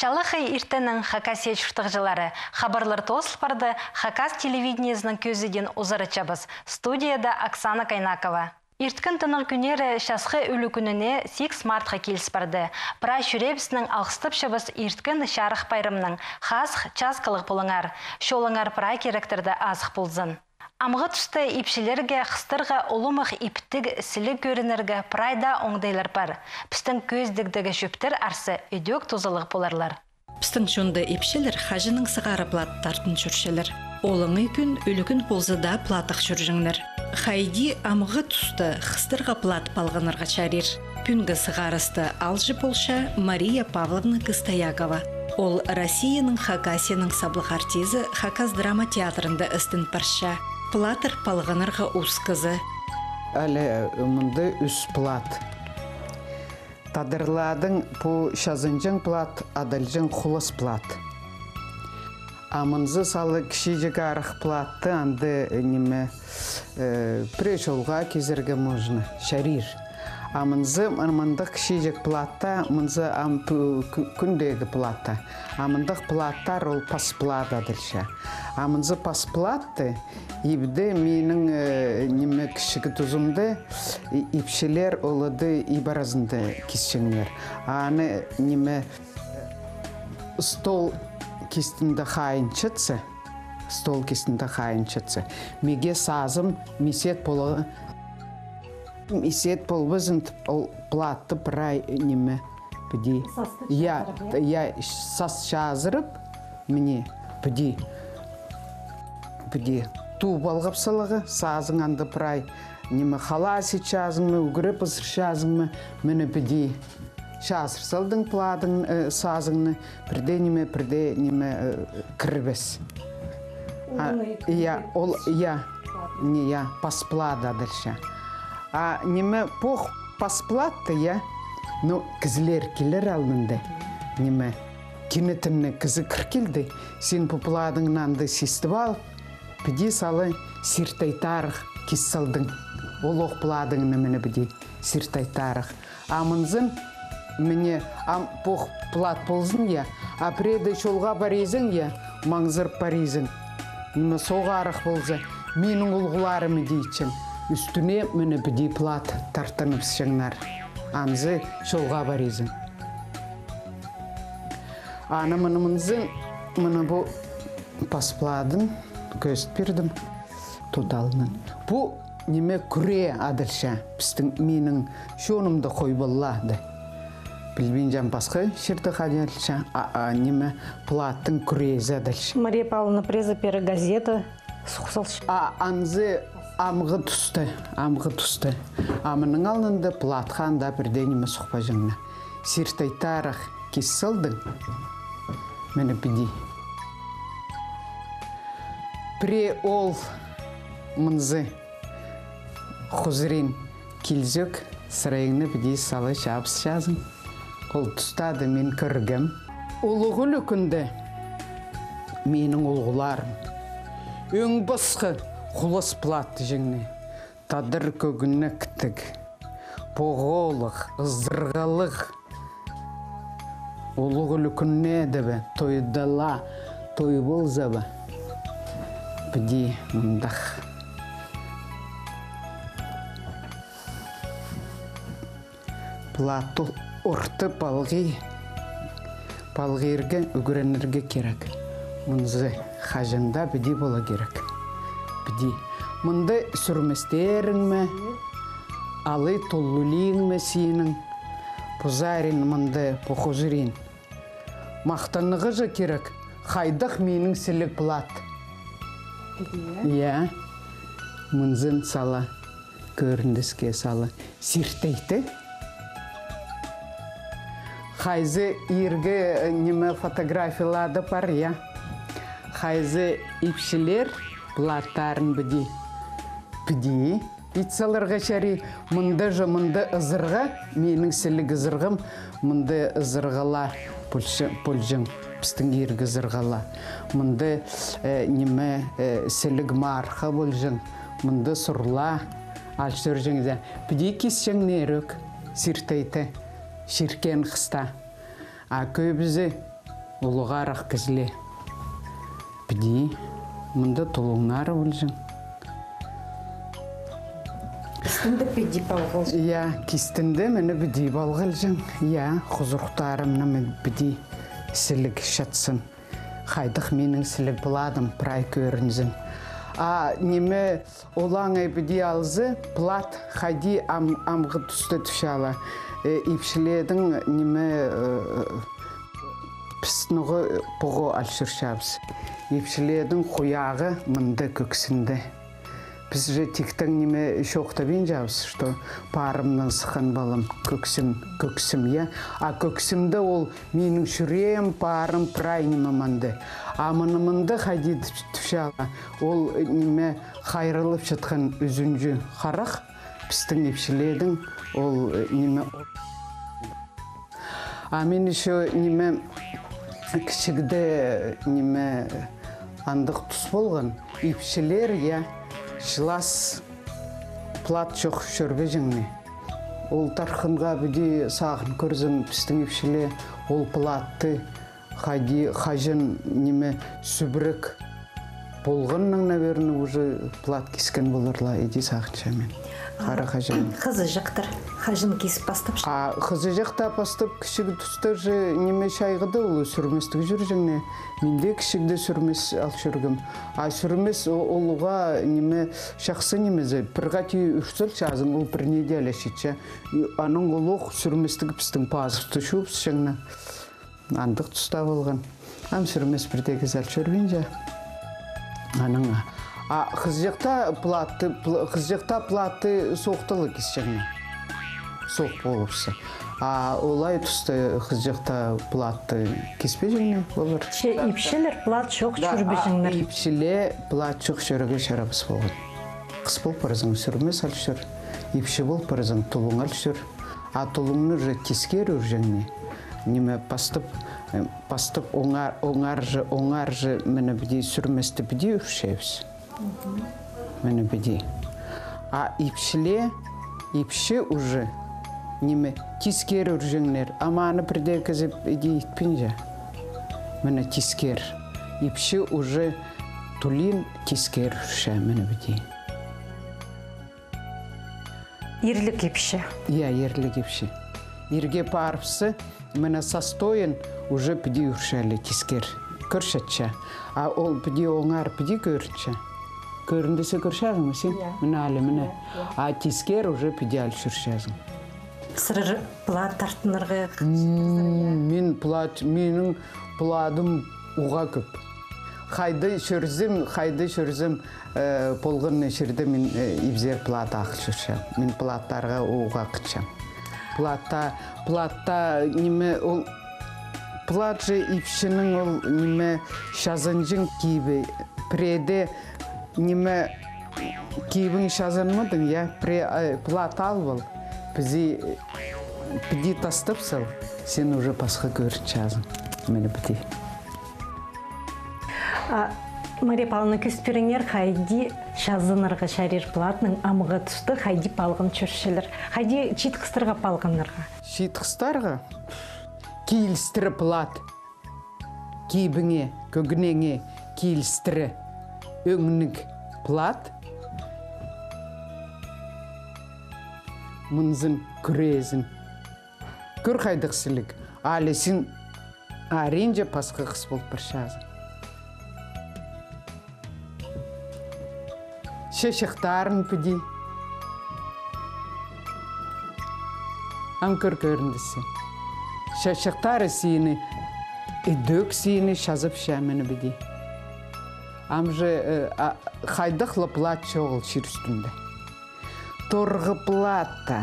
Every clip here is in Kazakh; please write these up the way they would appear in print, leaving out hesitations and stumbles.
Шалықы иртенің Хакасия чүртіғжылары. Хабарлар тослы барды Хакас телевидениесінің көзіден ұзары чабыз. Студияда Оксана Кайнакова. Ирткін тынық күнері шасқы үлі күніне 6 мартқа келіс барды. Пра шүребісінің алғыстып шабыз ирткін шарық байрымның хасқ часқылық болыңар. Шолыңар пра керектерді азық болзын. Амғы түсті ипшілерге қыстырға олымық иптіг сілі көрінерге прайда оңдайлар бар. Пістің көздігдігі шөптер арсы өдек тозылық боларлар. Пістің шонды ипшілер хажының сығары платтартын жүршелер. Олыңы күн өлікін болзыда платық жүржіңнер. Хайди амғы түсті қыстырға плат балғынырға чарир. Пүнгі сығарысты алжы болша Мария Павловна Кыстаякова. Ол Россияның Хакасияның саблық артизі Хакас драма театрында істін парша. Платыр палғанырға ұс қызы. Әлі мұнды үс плат. Тадырладың по шазынжың плат, адалжың құлыс плат. Амынзы салы кішейжік арық платты анды неме прешолға кезерге мұжны, шарир. Амынзы мұрмындық кішейжік платта, мұнзы күндегі платта. Амындық платтар ол пас плат адылша. Амынзы пас платты, ибді менің неме кішігі тұзымды, ипшілер олыды ибаразынды кесшіңлер. Аны неме стол кестінде қайыншытсы, Меге сазым месет болы, месет болбызын платты пырай неме біді. Я сас жазырып, міне біді. Ту балғап салығы, сазың анды пырай неме халаси жазыңмы, үгіріп ұсыр жазыңмы, мені біді. Шасыр салдың пладың сазыңны, бірде неме кірбес. Пасплада дальше. А неме пох пасплатты, кізлер келер алдыңды. Неме кенетімні кізі кіркелді, сен популадыңнанды сестівал, біде салы сиртайтарық кес салдың. Ол оқпыладыңны мені біде сиртайтарық. Амынзын Мне пох плат ползын а преды шолға барезің маңзыр парезің. Мені соғарық болзы, менің ұлғыларымы дейчін. Үстіне мені біде плат тартынып шыңнар. Анзы шолға барезің. Аны мұнымынзын, мұны бұл паспладым, көст бердім, тұдалының. Бұл неме күре адылша, біздің менің шонымды қой боллады. Білбейінжен басқы шерді қадерілші, неме платтың күрезі әділші. Мария Павловна преза пері газета сұқсалшы. Анзы амғы тұсты. Амының алынды платқанда бірде неме сұқпа жыңна. Сертайтарық кесілдің, мені біді. Пре ол мұнзы құзырин келзік, сырайыңны біде салы шабыс жазың. Ол тұстады мен кіргім. Олығыл үкінді менің олғыларым. Өң басқы құлыс платты жеңіне. Тадыр көгіні кітік. Боғолық, ұздырғалық. Олығыл үкінне дебі. Тойдала, той болзабы. Біде мұндақ. Платты орты балғырға үгірінерге керек. Мұнзы қажында біде бола керек. Біде. Мұнды сүрместерің мә, алы толлулиң мә сенің, бұзарин мұнды бұқұзырин. Мақтанығы жа керек, қайдық менің сілік плат. Мұнзын сала, көріндіске сала, сиртейті. Хайзы ирге неме фотографиялады бар, Хайзы ипшілер платтарын біде. Итсаларға шари, мұнды ызырға, менің сілік ызырғым, мұнды ызырғала пөлжің, пістің ирге ызырғала. Мұнды неме сілік марқа болжың, мұнды сұрла, алшыр жыңыза. Біде кесшің нерік, сиртейті. Ширкен қыста. Көбізі Улуғарақ кізле. Біді, мұнда тұлыңнары өлжің. Кистинде пиди балгыл. Я, кистинде мені біді балғылжың. Я, құзырықтарымны мен біді сілік шатсын. Қайдық менің сілік бұладым, прай көрінзін. Неме олаңай біді алзы, плат қайди амғы түсті түшала. Ипшіледің неме пістініғы бұғы алшыршабыз. Ипшіледің құяғы мұнды көксінді. Біз же тектің неме шоқта бен жабыз, что парымның сықын балым, көксім, я. Көксімді ол менің шүрем, парым, прай неме манды. Мұнымынды қайди түшала, ол неме қайрылып жатқан үзінжі қарақ, біздің епшіледің ол неме. Мен еще неме кішігді неме андық тұс болған, епшілер, я. Шылас плат жоқ шөрбе жыңны. Ол тарқынға бүде сағын көрзім пістің епшіле, ол платты қажын неме сүбірік болғанның, наверное, уже плат кескен болырла, еді сағын шамен. Қара қажын. Қызы жақтыр, қажын кесіп бастап шық. Қызы жақта бастап кішігі тұстар же неме шайғыды, ол сүрместігі жүр жыңне. Менде кішігді сүрмес ал жүргім. Сүрмес олуға неме шақсы немезе, пірғати үрсіл шазын, ол бір неделя шетші. Аның олуқ сүрместігі пістің пазықты шуыпс жыңна. Андық тұста болған. Сүрмес бірдегі зәл жүрген жа. Аныңа. Қызжақта платты соқтылы кесшіңне. Соқ болыпсы. Олай тұсты қызжақта платты кеспе жіңне болыр. Ипшілер плат жоқ жүрбе жіңнер. Ипшіле плат жоқ жүрге шарабыз болған. Қыс бол парызың сүрмес ал жүр. Ипші бол парызың тұлың ал жүр. Тұлыңны жы кескер үр жіңне. Неме пастып оңар жы мені біде сүрместі біде үршевіз. Мені біде. Ипші уже неме тискер үржіңнер. Аны бірде кізіп еде етпен жа. Мені тискер. Ипші уже тулин тискер үрші мені біде. Ерлік ипші. Ерлік ипші. Ерге парпсы мені состоен уже біде үршәлі тискер. Көршәтші. Ол біде оңар біде көршәтші. Көріндесі көршәзің сен? Мені әлі мені. Тискер уже біде әлі жүршәзің. Сырыр плат тартынырғы Менің пладым уға көп. Қайды шөрзім полғын шерді мен ибзер плат ақыл жүршәм. Мен платтарға уға қытшам. Платта неме ол плат же ипшінің ол неме шазынжың кейбі. Преде неме кейбің шазынмыдың, я? Плат ал бол. Біді тастыпсыл, сен уже пасқа көріп жазын. Мені біді. Мария Павловна көспіріңер қайди шазынырға шарир платның амыға тұсты қайди палғын чөршілер. Қайди чит қыстырға палғынырға? Чит қыстарға кейлістірі плат. Кейбіңе, көгінеңе кейлістірі өңнік плат. Мұнзын күрезін. Көр қайдықсылық. Алесін аренже пасқа қыс болып бір шазын. Шешіқтарын пүді. Анкөр көріндісі. Шешіқтары сені, үдөк сені шазып шәміні біді. Амжы қайдықлы плат жоғыл шыр үстінде. Торғы платта,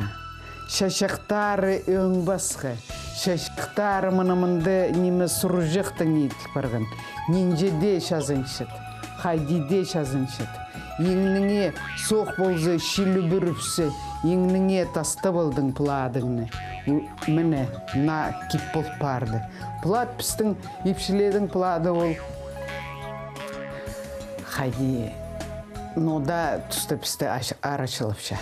шашықтары өң басқы, шашықтары мұнымынды немі сұрыжықтың етіл барған. Нинжеде шазыншыд, қайдиде шазыншыд. Еңніңе соқ болзы шилі бүріпсі, еңніңе тасты болдың пладыңны. Міне, на кип болып барды. Плат пістің епшіледің плады ол. Қайди. Нода түсті пісті арашылыпша.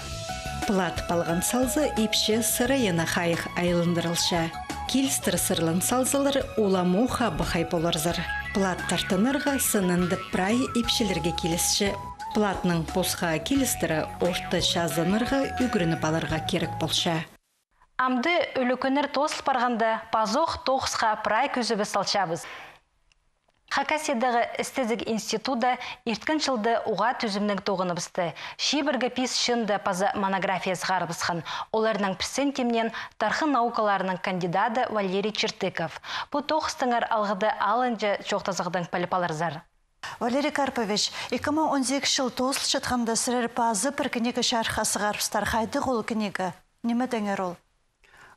Плат палған салзы ипші сырайына қайық айлындырылша. Килстір сырлын салзылыр уламуха бұхай болырзыр. Плат тартынырға сынынды прай епшілерге келісші. Платның посқа келістірі орты шазынырға үгірініп алырға керек болша. Амды өлікөнер тосыл барғанда пазоқ тоғысқа прай көзі салчабыз. Хакасиядағы эстетик институда ирткін жылды уға түзімнің тоғыныбысты. Шибіргі пис шынды паза монография сғарыбысқан. Оларының персентемнен тархы наукаларының кандидаты Валерий Чертыков. Бұл тоғыстыңар алғыды алынжы жоқтазығдың палипаларзар. Валерий Карпович, 2018 жыл тоғысыл жатқанда сірер пазы бір кінегі шархасы ғарбыстар қайды ғол кінегі. Неме дәңер ол?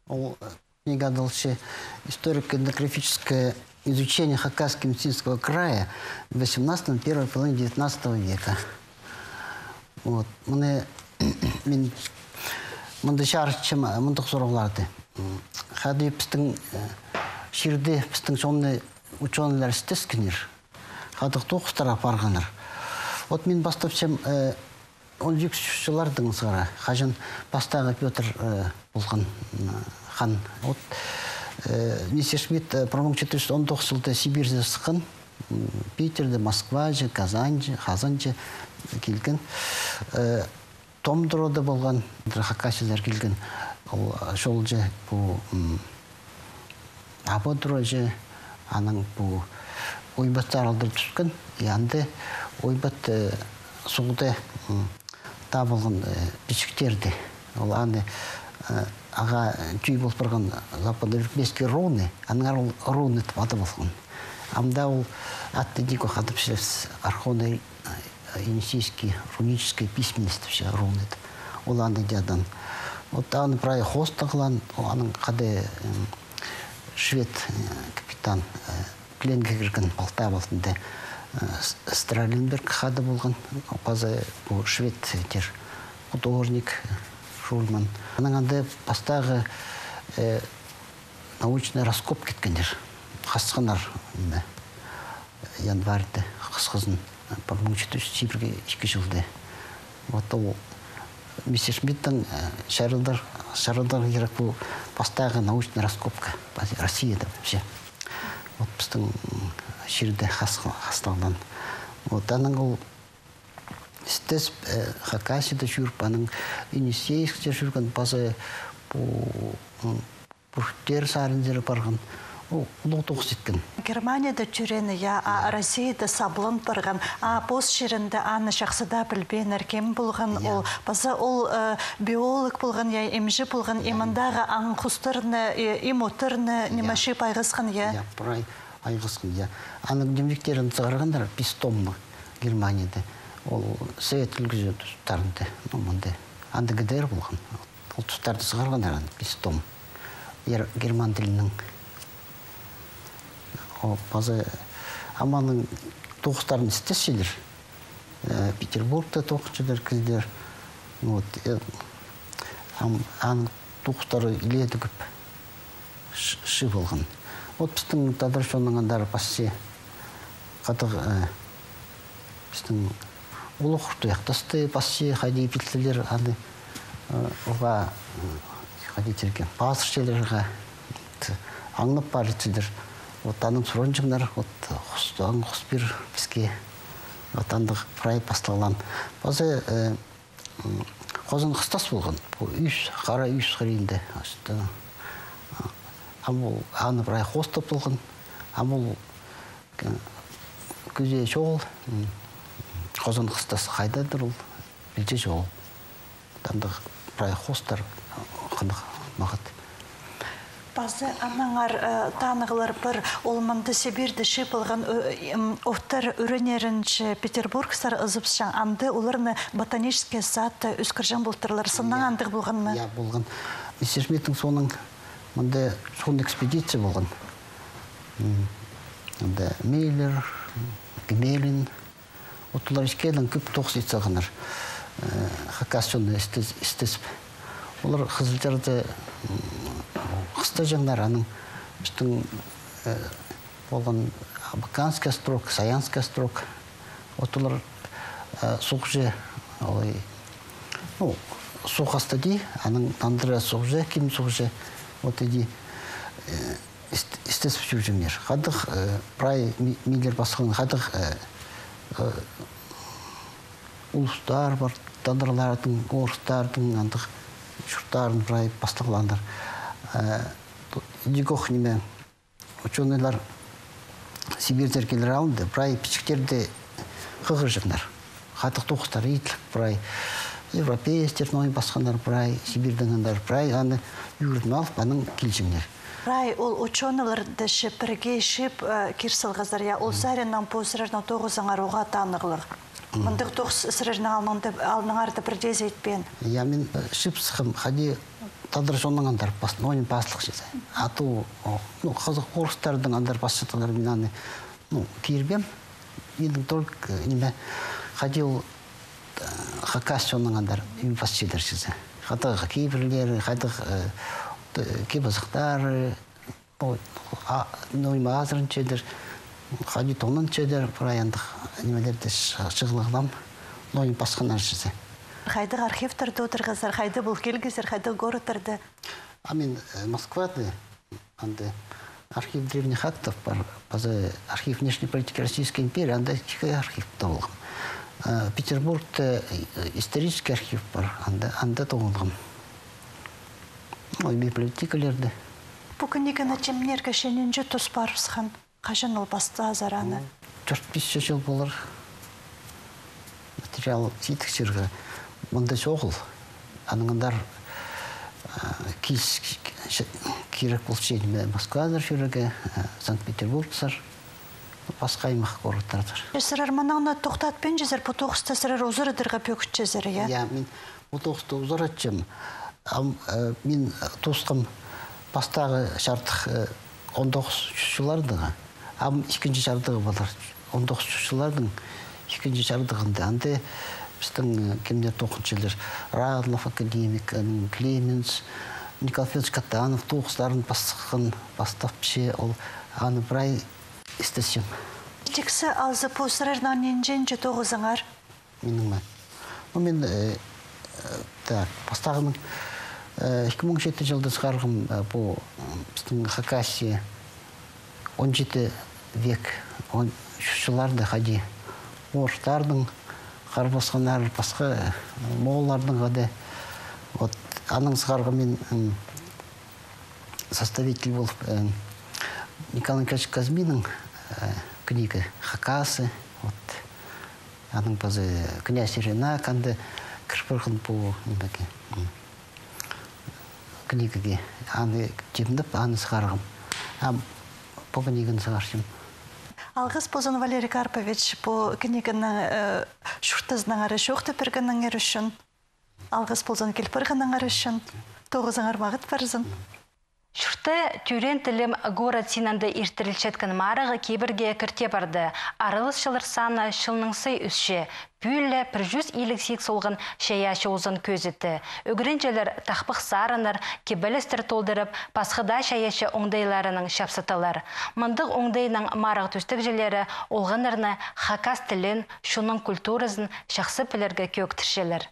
Ол книга дальше историко-этнографическое изучение Хакасского края в 18-м, первой половине 19 века. Вот. Мен шарчым, мындық сұрағыларды. Хады пістің шерде пістің сонны ученыйлар істескенер. Хадық тоқыстарға барғаныр. Вот мен бастапшым 12 жылардың сығара. Қажын бастағы Петр болған хан. Вот Мессершмитт 1419 жылда Сибирьде сықын, Питерде, Москваже, Казанже, Хазанже келген. Томдырода болған Хакасиялар келген. Шол же бұл Абодро же, аның бұл ойбаттар алдыр түскен. Янды ойбат суғыда табылған бішіктерді. Ол аны аға түй болып барған западно-европейский руны, аныңар ол руны аты болған. Амда ол атты дико қадып шерес архонный енисейский рунический письменность руны. Ол аны дядан. Вот аны прай хостығылан, аның қады швед капитан пленге кірген Полтава болсында Страленберг қады болған. Пазы бұл швед художник Шульман. Аның анда бастағы научный раскоп кеткендер. Қасқанар январьды қысқызын 1402 жылды. Вот ол Мессершмиттің шарылдар керек бұл бастағы научный раскопка Россияда вообще. Вот біздің шерде қасталдан. Вот аның ол істес Хакасияда жүріп, аның Енисейскте жүрген базы бүрттер сарындері барған. Ол тоғыз еткен. Германияда жүрені, а Россияда саблын барған, а бос жерінде аны шақсыда білбен әркем болған, базы ол биолог болған, емжі болған, емандағы аң құстырны, емотырны, немаши пайғысқан, Я, бұрай айғысқан, Аның демлектерін зығырғандар, пистомны Германияда. Ол совет үлгізі тұстарында, анды гдр болған. Ол тұстарды зығырғандар, пистом. Герман тілінің. Базы аманың тоғыстарын істесілер. Петербургта тоқчыдыр кіздер. Аның тоғыстары иледі көп ши болған. Вот біздің тадыршонның андары пассе қатық біздің олық тұяқтасты пассе қайды епілтілер ады оға қайды терген пасыршелерға аңнып бар етсілер. Аның сұронжыңдар, аң құспір бізге андық прай басталған. Базы қозын қыстас болған. Қара үйс қырейінде. Аны прай қостап болған. Амыл көзе жоғыл. Қозын қыстас қайдадыр ол. Білже жоғыл. Андық прай қостар қандық мағыт. Базы анаңар танығылар бір олманды Сибирді шипылған офтар үрінерінші Петербургсар ұзыпшан анды оларны ботанический сатты үскіржан болтырлар. Сыннан андық болған ма? Я, болған. Мессершмиттің соның мұнда сон экспедиция болған. Мейлер, Гмелин, отылар ішкелін көп тоқсы етсағанар. Хакасионы істесіп. Олар қызылдарды қыста жаңдар аның біздің болған Абаканский острог, Саянский острог. Отылар соқжы, соқ асты дей, аның тандыры соқжы, кем соқжы. Вот иди істесіп жүргендер. Қадық прай милер басқының қадық ұлыстар бар, тадырлардың, орыстардың, андық жұрттарын прай бастықландар. Дегох неме ученыйлар Сибирьдер келер алынды, прай пичіктерді қығыр жыңдар. Қадық тоқыстар итлік прай европейстер, ной басқандар прай, Сибирьдіңдер прай, аны үйірдін алып, аның келжіңдер. Рай, ол ученыйларды бірге шіп кирсылғыздар, я ол сәріннен посырырна тоғызыңар оға танығылық. Мұндық тоғыз сірірінің алныңарды бірде зейтпен. Я мен шіп сықым, қади тадыр сонның андар басын, ойын басылық жеді. Ату, қазық орыстардың андар басшытығылар мен аны кейірбем. Елдің только неме, қади ол хакас сонның андар үйін басшыдыр жеді. Қадығы кейбірлері, қадығы кебазықтар, нойма азырын чедір, қади тонын чедір, прояндық немелерді шығылығылам, нойын басқанар жeze. Қайдық архивтарды отырғыздар, қайды бұл келгіздер, қайды городтарды? Мен Москвады, архив древних актов бар, базы архив внешней политики Российской империи, анда тихий архив тоғылғым. Петербургта исторический архив бар, анда тоғылғым. Библиотекалерді. Бүгінігіні темнерге шененже тұс барысқан, қажын ол басты азараны? 4-5 жыл болар. Материал сейтік жерге мұнда соғыл. Аныңындар керек бұл шейіне Москвадар жерге, Санкт-Петербургсар, басқа аймақ қорыттардар. Сірір мұнағына тоқтатпен жезір, бұл тоғысты сірір ұзырыдырға пөкіт жезір, я? Я, мен бұл тоғысты ұзыр атчым. Мен туысқым бастағы шартық 19 жылардығы. Екінші жардығы болар. 19 жылардың екінші жардығында. Анды біздің кемдер тоқыншылар Радлов академик, Клеменс, Николай Федорович Катанов туғыстарын бастапшы ол аны бірай істесем. Тексі алзы посырырнан енженже тоғызыңар? Менің мән. Мен бастағының 2007 жылды шығарғым бұл біздің Хакасия 17 век жыларды қади орыстардың қарбасқанар басқа моғолардың қады аның шығарғы мен составитель болып Николай Николаевич Казминның книга Хакасы аның базы князь Ирина қанды кірпірғын бұл книгаге аны жемдіп, аны сығарғым. Бұл книганы сығаршым. Алғыз болзан Валерий Карпович бұл книганы шұртызның ары шоқты піргінің өр үшін. Алғыз болзан келпіргінің ары үшін. Тоғызың армағыт барызын. Шұрты түрен тілім город синанды иртірілчеткін марығы кейбірге кірте барды. Арылыс шылыр саны шылныңсый үсше. Пүлі 150 солғын шаяшы озын көзіті. Үгірінжелер тақпық сарыныр, кебілістір толдырып, пасқыда шаяшы оңдайларының шапсытылар. Мұндық оңдайның марығы түстік желері олғынырны хакас тілін, шуның культурызын шақсы пілерге көктіршелер.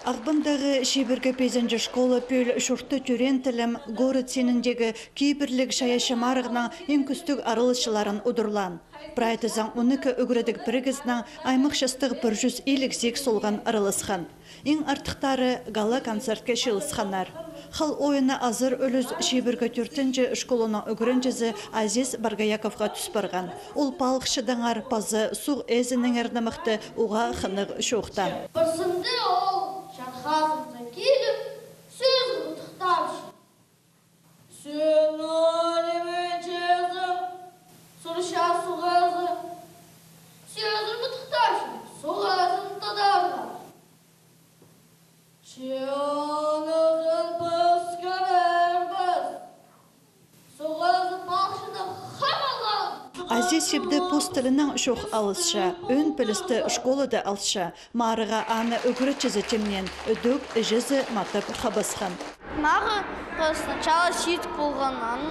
Ағбандағы шебіргі пейзенжі школа пөл шұрты түрен тілім город сеніндегі кейбірлік шаяшы марығынан ең күстік арылышыларын ұдырлан. Прайтызан 12 үгірідік бірігізінің аймық шастығы 150 солған арылысқан. Ең артықтары гала концертке шылысқанар. Хал ойына азыр өліз шебіргі түртінші школына үгірінжізі Азиз Баргаяковға түс барған. Ол палықшыдаңар пазы суқ әзінің әрніміқті уға қынық шоқтан. Бірсінде ол шархазымды келіп, сөз ұтықтамшы. Сен олемен чезім, сұрша суғазы. Сөз ұтықтамшы, суғазын тадарға. Чеонызын пысқан әрбіз, суғазы балшыны қамалған. Азиз шебді постылының шоқ алысша, өн пілісті школада алысша, марыға аны үгірітчізі темнен үдік жүзі матып қабысқан. Мағы сначала сит болғаннан,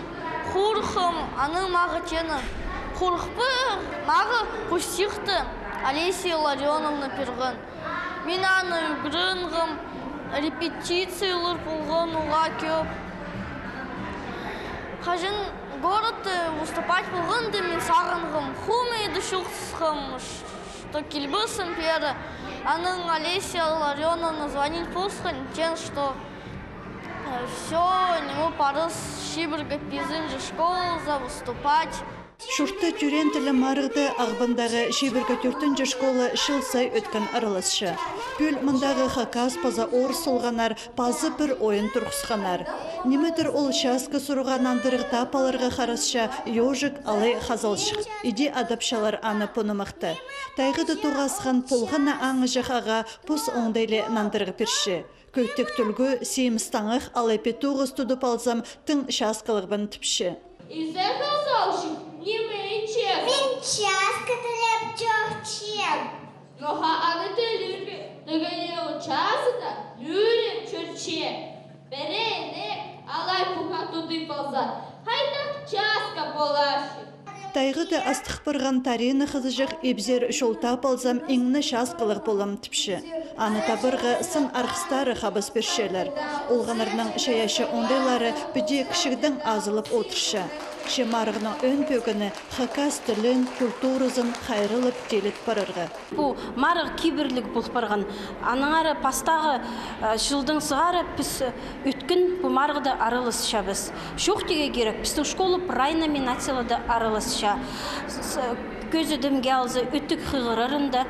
қорқым, аның мағы тені. Қорқпы, мағы пустиқты Олеся Ларионовна пергін. Мен аны үгірінғым, репетициялар болған ұға көп. хажин город выступать болғанды мен сағынғым. Хумейді шуқсқым, что келбісім пері. Аның Олеся Ларионовна звонить пусқан, тем, что все, него парыз шибіргі пизін же школы за выступать. Шуртты түрен тілі марықты ағбандағы шебіргі 4-ші школы шылсай өткен араласшы. Пөл мұндағы хакас паза ор солғанар, пазы бір ойын тұрқысқанар. Неметір ол шасқы сұрған андырықта паларға қарасша ежік алай хазалшық. Иде адапшалар аны пұнымақты. Тайғыды туғасқан полғана аңы жақаға пұс оңдайлы нандырғы перші. Көктік түлгі сеймістаңық алай петуғыз тұдып алзам тың шасқылығбын тіпші. Изе хазалшық. Мен часто тілеп чөкчем. Ноға аны тілірбе, дұғанеу часыда лүрем чөрче. Берені алай пұға тұды болса, хайдақ часка болашы. Тайғыды астық бірған тарины қызыжық ебзер шолта болсам еңіні шас қылық болам тіпші. Аны табырғы сын арқыстары қабыс бершелер. Олғанырның шаяшы ондайлары бүде кішігдің азылып отыршы. Шемарығының өн пөгіні хакас тілін, культурызын қайрылып делет барырғы. Бұл марығы кибірлік бұл барған. Аныңары пастағы жылдың сығары біз өткін бұл марғыды арылыс шабыз. Шоқ деге керек, біздің школы прай номинациялады арылыс ша. Көзі дімге алзы өттік қығырырында,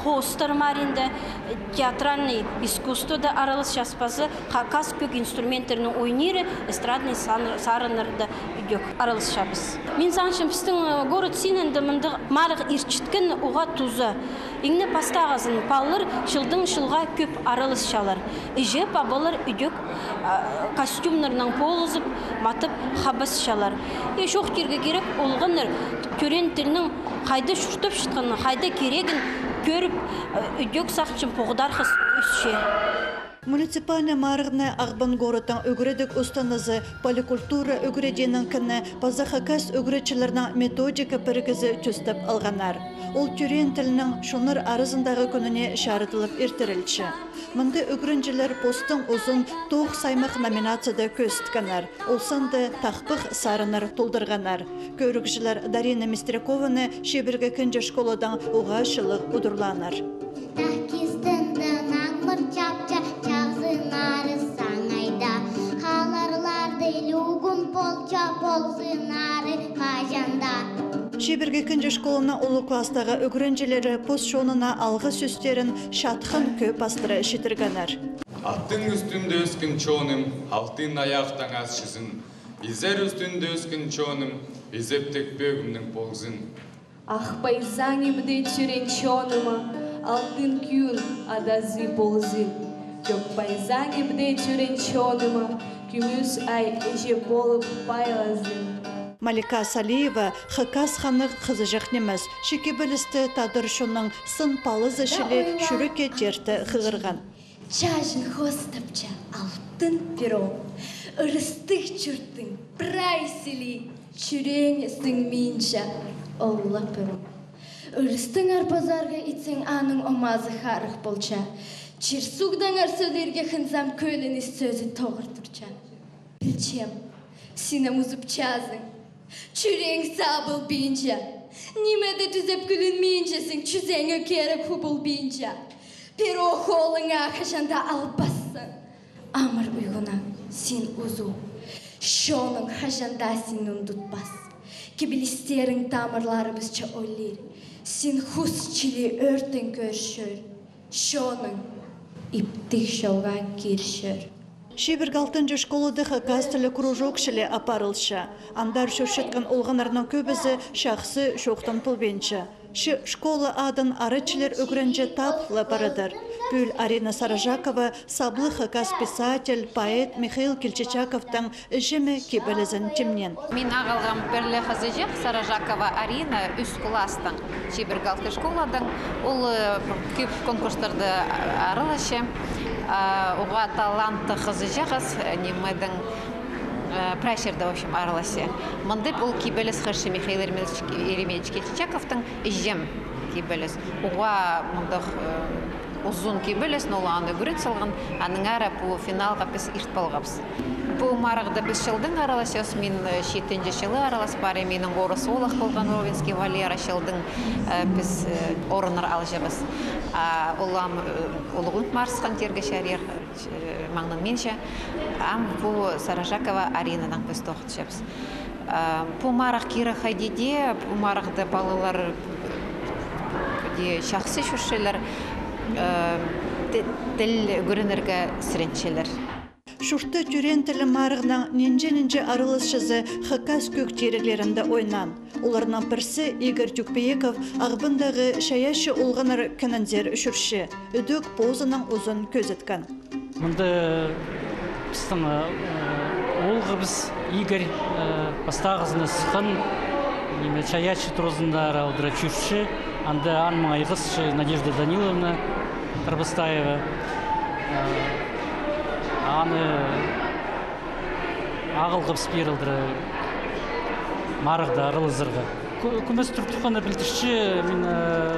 хостыр маринді, театральный искусствода аралыс жаспазы, хакас көк инструменттерінің ойнері, эстрадный сарынырды үйдек аралыс шабыз. Мен заңшым, біздің город сенінді мұнды марық ирчіткін оға тузы. Еңні пастағызын палыр жылдың жылға көп аралыс шалар. Иже пабалар үйдек костюмнарының полызып, матып хабыз шалар. Шоқ керге керек олғыныр көрен тілінің қайды шұртып шытқаны, қайды керегін көріп үйдек сақчын поғыдар қыз үсше. Муниципальный марығны ағбан городтың өгіредік ұстанызы поликультура өгіреденің кіні база хакас өгіредшілерінің методика біргізі төстіп алғанар. Ол түрен тілінің шоныр арызындағы күніне шарытылып ертірілші. Мұнды өгірінжілер постың ұзын тоқ саймақ номинацияда көстканар. Олсанды тақпық сарыныр толдырғанар. Көрікшілер Дарина Мистрякованы шебіргі күнже школадан оға шылық ұдырланар. Шебірге күнже школына олы кластағы өгірінжелері пост шонына алғы сөстерін шатқын көп астыры шетіргенер. Аттың үстінде өскен чоным, алтын аяқтан аз шызын. Изер үстінде өскен чоным, изептек бөгімнің болзын. Ақпайсаң емді түрен чоныма, алтын күйін адазы болзын. Көкпайсаң емді түрен чоныма, күміс ай әже болып байлазын. Малика Салиева хакас ханық қызы жақнеміз. Шеке білісті тадыршының сын палызы шілі шүріке терті қығырған. Чажын хостапча алтын перо, ұрыстық чүрттің прайсili, чүреңесің минча олла перо. Ұрыстың арпазарға итсің аның омазы харық болча, чирсугдан арсөлерге хынзам көліні сөзі тоғыр тұрча. Білчем, синем ұзып чазың. Чүрең сабыл бейінча, немеді түзеп күлін мейінчесің, чүзең өкері құбыл бейінча. Перо холың ақышанда албассың, амыр ұйғына сен ұзу, шоның қажанда сен ұндытпас. Кебілістерің тамырларымызча олер, сен құс чили өртін көршір, шоның иптік шауға кершір. Шебір 6-ші школады хакас тілі кружок шілі апарылшы. Андар шөршеткен олғанарының көбізі шақсы шоқтан пұлбенші. Школа адын арычылер өгірінже таплы барыдыр. Пүл Арина Саражакова, саблы хакас писатель, поэт Михаил Кельчичаковтың жемі кебілізін темнен. Мен ағалғам бірлі қызыжық Саражакова Арина үс кластың шебір 6-ші школадың. Ол көп конкурстарды арылышы. Оға талантты қызыжығыз, немедің прайшерді, в общем, арылысы. Мұнды бұл кебіліз қыршы Михаил Еремеевич Кельчичаковтың жем кебіліз. Оға мұндық uzun kibelesін оланы көрін салған, аның әрі бұл финалға біз ирт балғабыз. Бұл марағда біз жылдың араласыз, мен 7-ші жылы аралас бар, менің орысы олақ болған Ровенский Валера жылдың біз орыныр алжабыз. Олам олығын марсқан терге шәрер маңның менше, бұл Саражакова Аринадан біз тоқтышабыз. Бұл марақ кері қайдеде, бұл марағда балалар шақсы шүршелер, тіл көрінерге сіреншелер. Шурты түрен тілі марығынан ненже арылыс жазы Хакас көк терегілерінде ойнан. Оларынан бірсі Игорь Тюкпееков ағбындағы шаяшы олғаныр кініндер үшірші. Үдік позының ұзын көз еткен. Мұнда біздің олғы біз Игорь бастағызыны сықын шаяшы тұрызындар алдыра чүрші. Анда анмың айғызшы Надежда Даниловна Тарбастаева. Аны ағылғып спирілдірі марығда арылызырға. Көмес тұртыққаны білдіші, мен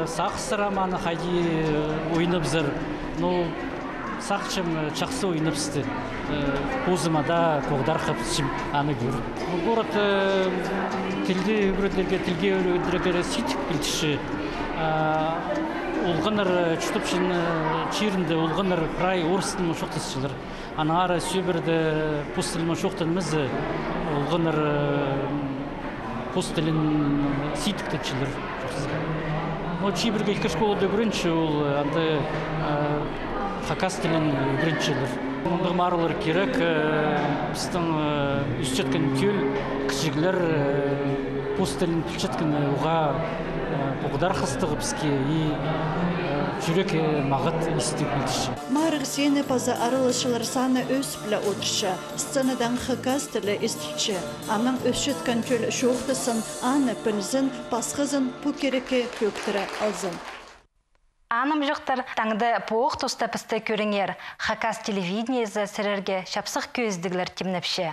сақсырам аны қайди ойынып зыр. Сақчым чақсы ойынып сізді. Позымада қоғдар қапсым аны көр. Город тілді өрөдерге, тілге өрөдерге сетік білдіші. Олғаныр чүтіпшін чирінді, олғаныр прай орыстың шоқтысшылыр. Анағары сөбірді постілімі шоқтынымызды, олғаныр постілін сетіктікшілер. Чибірге екі школада көрінші, ол анды Хакас тілін көріншілер. Мұнды марылар керек, біздің үстеткен көл кішігілер постілін түлчеткен оға бұғдар қыстығы бізге жүрек мағыт істік білдіші. Марық сені паза арылышылар саны өс білі отыршы. Сценадан Хакас тілі істікші. Аның өсшеткен көл шоқтысын, аны пілзін, пасқызын, пөкереке көктірі алзын. Аным жоқтар таңды поқ тұста пісті көріңер. Хакас телевидениезі сірерге шапсық көздігілер темнепші.